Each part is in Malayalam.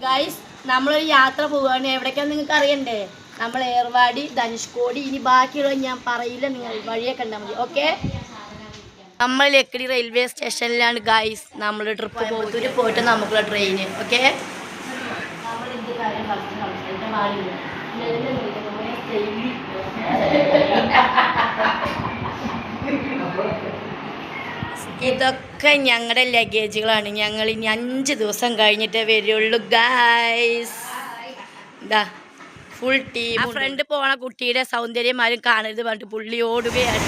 ഗൈസ് നമ്മളൊരു യാത്ര പോവുകയാണ്. എവിടേക്കാന്ന് നിങ്ങൾക്ക് അറിയണ്ടേ? നമ്മൾ ഏർവാടി, ധനുഷ്കോടി, ഇനി ബാക്കിയുള്ളത് ഞാൻ പറയില്ല, നിങ്ങൾ വഴിയെ കണ്ടാൽ മതി. ഓക്കെ, നമ്മൾ ലക്കിടി റെയിൽവേ സ്റ്റേഷനിലാണ് ഗൈസ് നമ്മൾ ട്രിപ്പ് കോയമ്പത്തൂർ പോയിട്ട് നമുക്കുള്ള ട്രെയിന്. ഓക്കെ, ഇതൊക്കെ ഞങ്ങളുടെ ലഗേജുകളാണ്. ഞങ്ങൾ ഇനി 5 ദിവസം കഴിഞ്ഞിട്ടേ വരുള്ളൂ ഗൈസ്. ഇതാ ഫുൾ ടീം. ഫ്രണ്ട് പോണ കുട്ടിയുടെ സൗന്ദര്യം ആരും കാണരുത് പറഞ്ഞിട്ട് പുള്ളി ഓടുകയാണ്.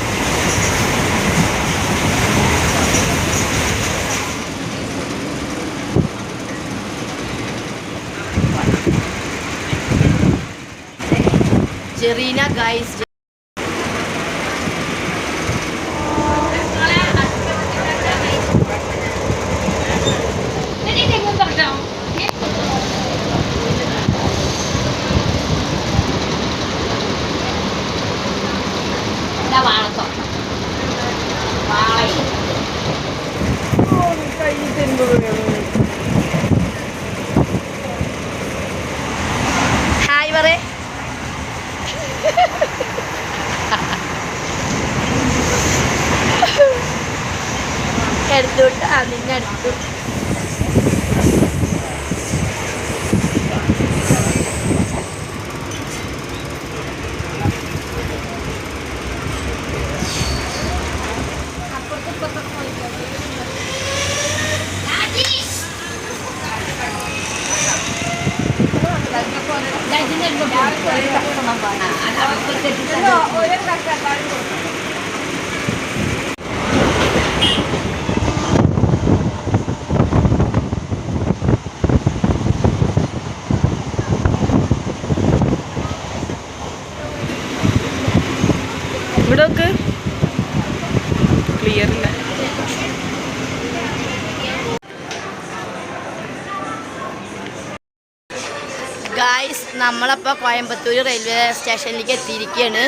ജെറീന ഗൈസ്, ഹായ് പറ. എടുത്തുവിട്ട് നിന്നെടുത്തു. ഇവിടൊക്കെ ക്ലിയർ ഇല്ല. ഗായ്സ് നമ്മളപ്പോൾ കോയമ്പത്തൂർ റെയിൽവേ സ്റ്റേഷനിലേക്ക് എത്തിയിരിക്കുകയാണ്.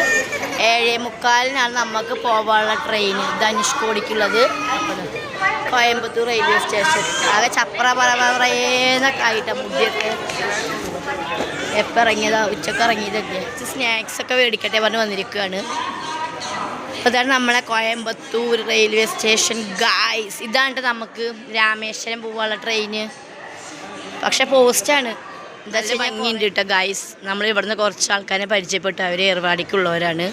7:45 നമുക്ക് പോകാനുള്ള ട്രെയിൻ ധനുഷ്കോടിക്കുള്ളത്. കോയമ്പത്തൂർ റെയിൽവേ സ്റ്റേഷൻ ആകെ ചപ്ര പറന്നൊക്കെ ആയിട്ടാണ്. മുടിയൊക്കെ എപ്പോൾ ഇറങ്ങിയതാ, ഉച്ചക്ക് ഇറങ്ങിയതൊക്കെ. സ്നാക്സൊക്കെ മേടിക്കട്ടെ പറഞ്ഞ് വന്നിരിക്കുകയാണ്. അപ്പോൾ ഇതാണ് നമ്മളെ കോയമ്പത്തൂർ റെയിൽവേ സ്റ്റേഷൻ ഗായ്സ്. ഇതാണ് നമുക്ക് രാമേശ്വരം പോകാനുള്ള ട്രെയിന്. പക്ഷെ പോസ്റ്റാണ്. എന്താ വെച്ചാൽ ഭംഗിയുണ്ട് കേട്ടോ ഗായ്സ്. നമ്മൾ ഇവിടുന്ന് കുറച്ച് ആൾക്കാരെ പരിചയപ്പെട്ടു. അവർ ഏർവാടിക്കുള്ളവരാണ്.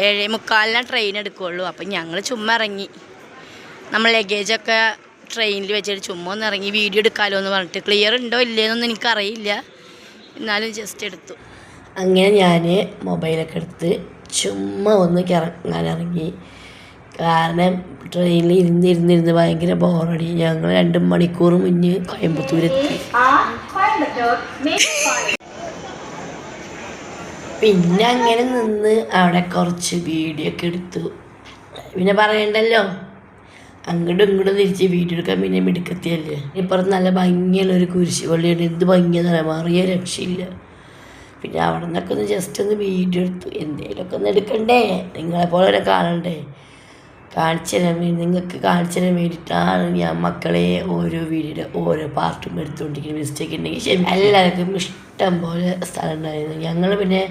7:45 ട്രെയിൻ എടുക്കുകയുള്ളൂ. അപ്പം ഞങ്ങൾ ചുമ്മാ ഇറങ്ങി. നമ്മൾ ലഗേജൊക്കെ ട്രെയിനിൽ വെച്ചിട്ട് ചുമ്മാ ഒന്ന് ഇറങ്ങി വീഡിയോ എടുക്കാമല്ലോ എന്ന് പറഞ്ഞിട്ട്. ക്ലിയർ ഉണ്ടോ ഇല്ലേന്നൊന്നും എനിക്കറിയില്ല, എന്നാലും ജസ്റ്റ് എടുത്തു. അങ്ങനെ ഞാൻ മൊബൈലൊക്കെ എടുത്ത് ചുമ്മാ ഒന്ന് ഇറങ്ങി. കാരണം ട്രെയിനിൽ ഇരുന്നിരുന്ന് ഭയങ്കര ബോറടി. ഞങ്ങൾ 2 മണിക്കൂർ മുന്നേ കോയമ്പത്തൂരെത്തി. പിന്നെ അങ്ങനെ നിന്ന് അവിടെ കുറച്ച് വീഡിയോ ഒക്കെ എടുത്തു. പിന്നെ പറയണ്ടല്ലോ, അങ്ങോട്ടും ഇങ്ങോട്ടും തിരിച്ച് വീഡിയോ എടുക്കാൻ പിന്നെ മിടുക്കത്തിയല്ലേ. ഇപ്പുറത്ത് നല്ല ഭംഗിയുള്ളൊരു കുരിശുപള്ളിയാണ്. എന്ത് ഭംഗിയെന്ന് മാറിയ രക്ഷയില്ല. പിന്നെ അവിടെ നിന്നൊക്കെ ഒന്ന് ജസ്റ്റ് ഒന്ന് വീഡിയോ എടുത്തു. എന്തെങ്കിലുമൊക്കെ ഒന്ന് എടുക്കണ്ടേ, നിങ്ങളെപ്പോലെ തന്നെ കാണണ്ടേ. നിങ്ങൾക്ക് കാണിച്ചു തരാൻ വേണ്ടിയിട്ടാണ് ഞാൻ മക്കളെ ഓരോ വീഡിയോയുടെ ഓരോ പാർട്ടും എടുത്തുകൊണ്ടിരിക്കുന്നത്. മിസ്റ്റേക്ക് ഉണ്ടെങ്കിൽ ശരി. എല്ലാവർക്കും ഇഷ്ടം പോലെ സ്ഥലം ഉണ്ടായിരുന്നു. ഞങ്ങൾ പിന്നെ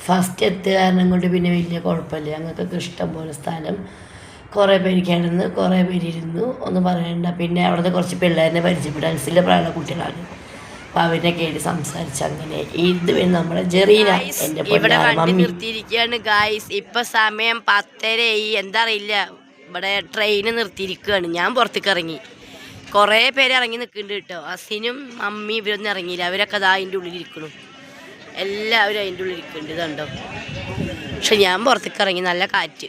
ഫസ്റ്റ് എത്തുക കാരണം കൊണ്ട് പിന്നെ വലിയ കുഴപ്പമില്ല. ഞങ്ങൾക്കൊക്കെ ഇഷ്ടം പോലെ സ്ഥലം. കുറേ പേര് കിടന്ന്, കുറേ പേരിരുന്നു, ഒന്നും പറയണ്ട. പിന്നെ അവിടുത്തെ കുറച്ച് പിള്ളേരെ പരിചയപ്പെട്ടു. ഡാൻസിൻ്റെ പ്രായമുള്ള കുട്ടികളാണ്. അപ്പോൾ അവരെ കേട്ട് സംസാരിച്ച് അങ്ങനെ ഇത് പിന്നെ നമ്മുടെ ജെറീന എൻ്റെ ഇവിടെ വണ്ടി നിർത്തിയിരിക്കുകയാണ് ഗായ്സ്. ഇപ്പം സമയം 10:30. എന്താ അറിയില്ല, ഇവിടെ ട്രെയിന് നിർത്തിയിരിക്കുകയാണ്. ഞാൻ പുറത്തേക്ക് ഇറങ്ങി. കുറേ പേര് ഇറങ്ങി നിൽക്കുന്നുണ്ട് കേട്ടോ. അസിനും മമ്മി ഇവരൊന്നും ഇറങ്ങിയില്ല. അവരൊക്കെ അതാ അതിൻ്റെ ഉള്ളിലിരിക്കണം. എല്ലാവരും അതിൻ്റെ ഉള്ളിലിരിക്കുന്നുണ്ട്, ഇതുണ്ടോ. പക്ഷെ ഞാൻ പുറത്തേക്ക് ഇറങ്ങി. നല്ല കാറ്റ്,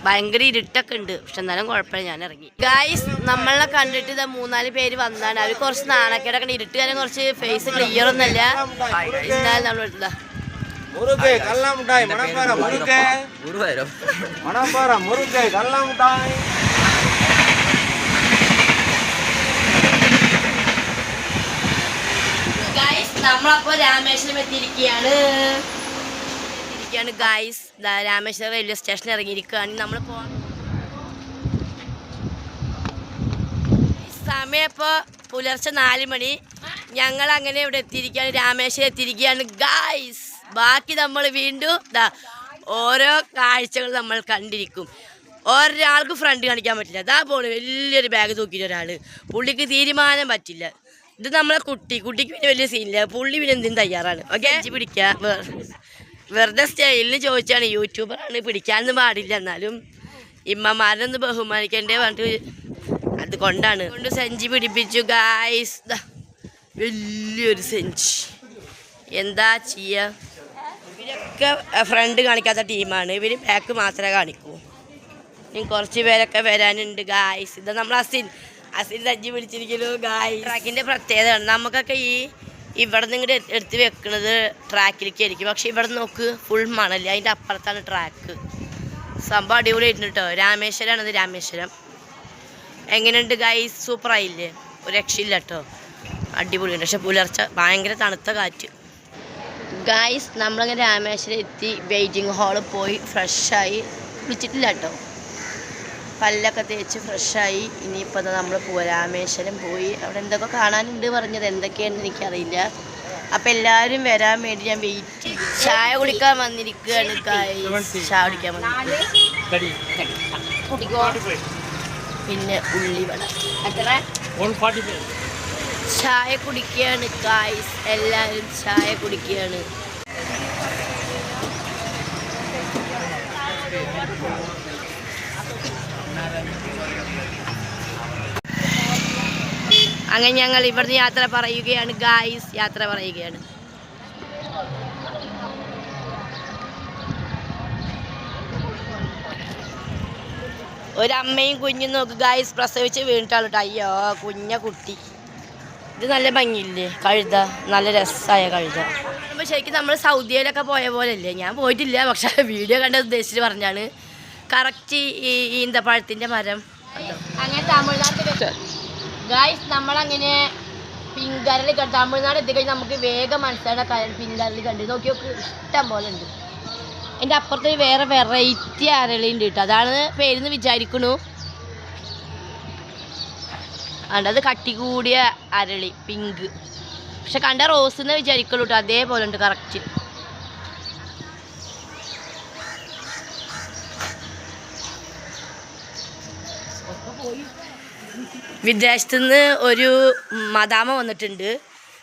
ഭയങ്കര ഇരുട്ടൊക്കെ ഉണ്ട്. പക്ഷെ എന്നാലും കുഴപ്പമില്ല, ഞാൻ ഇറങ്ങി. ഗായ്സ് നമ്മളെ കണ്ടിട്ട് ഇതാ 3-4 പേര് വന്നാണ്. അവർ കുറച്ച് നാണക്കേടൊക്കെ ഇരുട്ട് കാരണം കുറച്ച് ഫേസ് ക്ലിയർ ഒന്നല്ല. എന്നാലും നമ്മൾ എടുത്തതാ முருகை கல்ல முட்டாய் மணப்பாறை முருகை குருவாயிரம் மணப்பாறை முருகை கல்ல முட்டாய். ഗൈസ് നമ്മളപ്പോൾ രാമേശ്വരം എത്തിയിരിക്കുകയാണ് ഗൈസ്. രാമേശ്വരം റെയിൽവേ സ്റ്റേഷനിൽ ഇറങ്ങിയിരിക്കുകയാണ്. നമ്മൾ പോകാൻ സമയം ഇപ്പോൾ പുലർച്ചെ 4 മണി. ഞങ്ങൾ അങ്ങനെ ഇവിടെ എത്തിയിരിക്കുകയാണ്, രാമേശ്വരം എത്തിയിരിക്കുകയാണ് ഗായ്സ്. ബാക്കി നമ്മൾ വീണ്ടും ഓരോ കാഴ്ചകൾ നമ്മൾ കണ്ടിരിക്കും. ഒരാൾക്ക് ഫ്രണ്ട് കാണിക്കാൻ പറ്റില്ല. അതാ പോണ് വലിയൊരു ബാഗ് തൂക്കിയിട്ട് ഒരാൾ. പുള്ളിക്ക് തീരുമാനം പറ്റില്ല. ഇത് നമ്മളെ കുട്ടിക്ക് പിന്നെ വലിയ സീനില്ല. പുള്ളി പിന്നെ എന്തിനും തയ്യാറാണ്. ഓക്കെ, പിടിക്കുക. വെറുതെ സ്റ്റൈലിന് ചോദിച്ചാണ്. യൂട്യൂബറാണ്, പിടിക്കാനൊന്നും പാടില്ല. എന്നാലും ഇമ്മമാരൊന്ന് ബഹുമാനിക്കണ്ടേ പറഞ്ഞിട്ട് അതുകൊണ്ടാണ്. കൊണ്ട് സെഞ്ചി പിടിപ്പിച്ചു ഗായ്സ്. വലിയൊരു സെഞ്ചി. എന്താ ചെയ്യുക? ഇവരൊക്കെ ഫ്രണ്ട് കാണിക്കാത്ത ടീമാണ്. ഇവർ ബാക്ക് മാത്രമേ കാണിക്കൂ. ഇനി കുറച്ച് പേരൊക്കെ വരാനുണ്ട് ഗായ്സ്. ഇത് നമ്മൾ അസിൻ സജ്ജി പിടിച്ചിരിക്കുന്നു ഗായ്സ്. ട്രാക്കിൻ്റെ പ്രത്യേകതയാണ്. നമുക്കൊക്കെ ഇവിടെ നിന്ന് ഇങ്ങോട്ട് എടുത്ത് വെക്കുന്നത് ട്രാക്കിലേക്ക് ആയിരിക്കും. പക്ഷെ ഇവിടെ നോക്ക് ഫുൾ മണല്. അതിൻ്റെ അപ്പുറത്താണ് ട്രാക്ക്. സംഭവം അടിപൊളിയായിട്ടുണ്ട് കേട്ടോ. രാമേശ്വരമാണിത്, രാമേശ്വരം. എങ്ങനെയുണ്ട് ഗായ്സ്? സൂപ്പറായില്ലേ? ഒരു രക്ഷയില്ല കേട്ടോ, അടിപൊളിയുണ്ട്. പക്ഷെ പുലർച്ചെ ഭയങ്കര തണുത്ത കാറ്റ്. ഗായ്സ് നമ്മളങ്ങനെ രാമേശ്വരം എത്തി. വെയിറ്റിംഗ് ഹാളിൽ പോയി ഫ്രഷായി. കുളിച്ചിട്ടില്ല കേട്ടോ, പല്ലൊക്കെ തേച്ച് ഫ്രഷായി. ഇനിയിപ്പോൾ നമ്മൾ രാമേശ്വരം പോയി. അവിടെ എന്തൊക്കെ കാണാനുണ്ട് പറഞ്ഞത്, എന്തൊക്കെയാണെന്ന് എനിക്കറിയില്ല. അപ്പം എല്ലാവരും വരാൻ വേണ്ടി ഞാൻ വെയിറ്റ് ചെയ്തു. ചായ കുടിക്കാൻ വന്നിരിക്കുകയാണ് ഗായ്സ്. ചായ കുടിക്കാൻ വന്നിരിക്കുക. പിന്നെ ഉള്ളിവട എത്ര? ചായ കുടിക്കുകയാണ് ഗായ്സ്. എല്ലാവരും ചായ കുടിക്കുകയാണ്. അങ്ങനെ ഞങ്ങൾ ഇവിടുന്ന് യാത്ര പറയുകയാണ് ഗായ്സ്. യാത്ര പറയുകയാണ്. ഒരമ്മയും കുഞ്ഞും നോക്ക് ഗായ്സ്, പ്രസവിച്ച് വീണിട്ടാണ് കേട്ടോ. അയ്യോ കുഞ്ഞ കുട്ടി. ഇത് നല്ല ഭംഗിയില്ലേ കഴുത? നല്ല രസമായ കഴുത. അപ്പോൾ ശരിക്കും നമ്മൾ സൗദിയിലൊക്കെ പോയ പോലെ അല്ലേ? ഞാൻ പോയിട്ടില്ല, പക്ഷെ വീഡിയോ കണ്ടത് ഉദ്ദേശിച്ച് പറഞ്ഞാണ്. കറക്റ്റ് ഈ ഈന്തപ്പഴത്തിൻ്റെ മരം. അങ്ങനെ തമിഴ്നാട്ടിൽ ഗായ്സ് നമ്മളങ്ങനെ പിൻകരളി കണ്ടു. തമിഴ്നാട് എത്തിക്കഴിഞ്ഞാൽ നമുക്ക് വേഗം മനസ്സിലായ കാര്യം പിൻകരളി കണ്ടു. നോക്കി നോക്ക്, ഇഷ്ടം പോലെ ഉണ്ട്. എൻ്റെ അപ്പുറത്ത് വേറെ വെറൈറ്റി അരളി ഉണ്ട് കേട്ടോ. അതാണ് പേരെന്ന് വിചാരിക്കണു. അത് കട്ടി കൂടിയ അരളി, പിങ്ക്. പക്ഷെ കണ്ട റോസ് എന്ന് വിചാരിക്കുള്ളൂ കേട്ടോ. അതേപോലെ ഉണ്ട് കറക്റ്റ്. വിദേശത്തു നിന്ന് ഒരു മദാമ വന്നിട്ടുണ്ട്.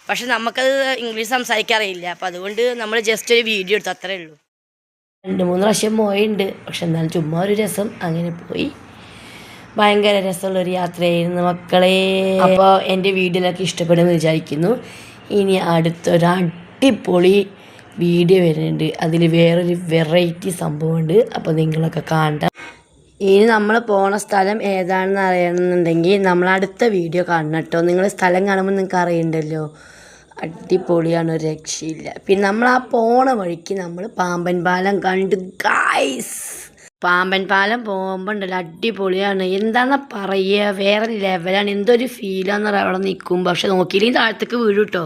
പക്ഷെ നമുക്കത് ഇംഗ്ലീഷ് സംസാരിക്കാൻ അറിയില്ല. അപ്പം അതുകൊണ്ട് നമ്മൾ ജസ്റ്റ് ഒരു വീഡിയോ എടുത്തു, അത്രേ ഉള്ളൂ. 2-3 പ്രാവശ്യം പോയിട്ടുണ്ട്. പക്ഷെ എന്നാലും ചുമ്മാ ഒരു രസം, അങ്ങനെ പോയി. ഭയങ്കര രസമുള്ളൊരു യാത്രയായിരുന്നു മക്കളെ. അപ്പോൾ എൻ്റെ വീഡിയോയിലൊക്കെ ഇഷ്ടപ്പെടുമെന്ന് വിചാരിക്കുന്നു. ഇനി അടുത്തൊരു അടിപൊളി വീഡിയോ വരുന്നുണ്ട്. അതിൽ വേറൊരു വെറൈറ്റി സംഭവമുണ്ട്. അപ്പോൾ നിങ്ങളൊക്കെ കാണണ്ട. ഇനി നമ്മൾ പോണ സ്ഥലം ഏതാണെന്ന് അറിയണമെന്നുണ്ടെങ്കിൽ നമ്മൾ അടുത്ത വീഡിയോ കാണണം കേട്ടോ. നിങ്ങൾ സ്ഥലം കാണുമ്പോൾ നിങ്ങൾക്ക് അറിയണ്ടല്ലോ. അടിപൊളിയാണ്, ഒരു രക്ഷയില്ല. പിന്നെ നമ്മൾ ആ പോണ വഴിക്ക് നമ്മൾ പാമ്പൻ പാലം കണ്ടു ഗായ്സ്. പാമ്പൻ പാലം പോകുമ്പോൾ ഉണ്ടല്ലോ അടിപൊളിയാണ്. എന്താണെന്ന് പറയുക, വേറെ ലെവലാണ്. എന്തൊരു ഫീലാന്ന് പറയുക അവിടെ നിൽക്കുമ്പോൾ. പക്ഷെ നോക്കിയില്ലെങ്കിൽ താഴത്തേക്ക് വീഴും കേട്ടോ.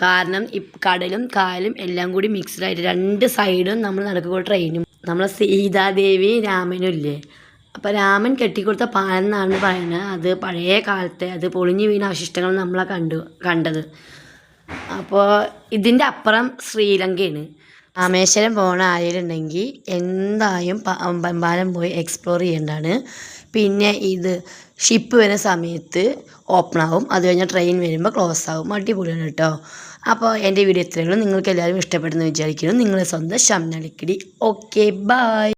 കാരണം ഈ കടലും കായലും എല്ലാം കൂടി മിക്സ്ഡായിട്ട് 2 സൈഡും നമ്മൾ നടക്കുക ട്രെയിനും. നമ്മളെ സീതാദേവി രാമനും ഇല്ലേ, അപ്പോൾ രാമൻ കെട്ടിക്കൊടുത്ത പാലം എന്നാണ് പറയുന്നത്. അത് പഴയ കാലത്തെ അത് പൊളിഞ്ഞു വീണ അവശിഷ്ടങ്ങൾ നമ്മളെ കണ്ടത്. അപ്പോൾ ഇതിൻ്റെ അപ്പുറം ശ്രീലങ്കയാണ്. രാമേശ്വരം പോണ ആരെയുണ്ടെങ്കിൽ എന്തായും പാമ്പൻ പാലം പോയി എക്സ്പ്ലോർ ചെയ്യേണ്ടതാണ്. പിന്നെ ഇത് ഷിപ്പ് വരുന്ന സമയത്ത് ഓപ്പൺ ആവും, അത് കഴിഞ്ഞാൽ ട്രെയിൻ വരുമ്പോൾ ക്ലോസ് ആവും. അടിപൊളിയാണ് കേട്ടോ. അപ്പോൾ എൻ്റെ വീഡിയോ ഇത്രയുള്ളൂ. നിങ്ങൾക്ക് എല്ലാവരും ഇഷ്ടപ്പെടുന്നു വിചാരിക്കുന്നു. നിങ്ങളെ സ്വന്തം ഷംന ലിക്കിടി. Okay bye.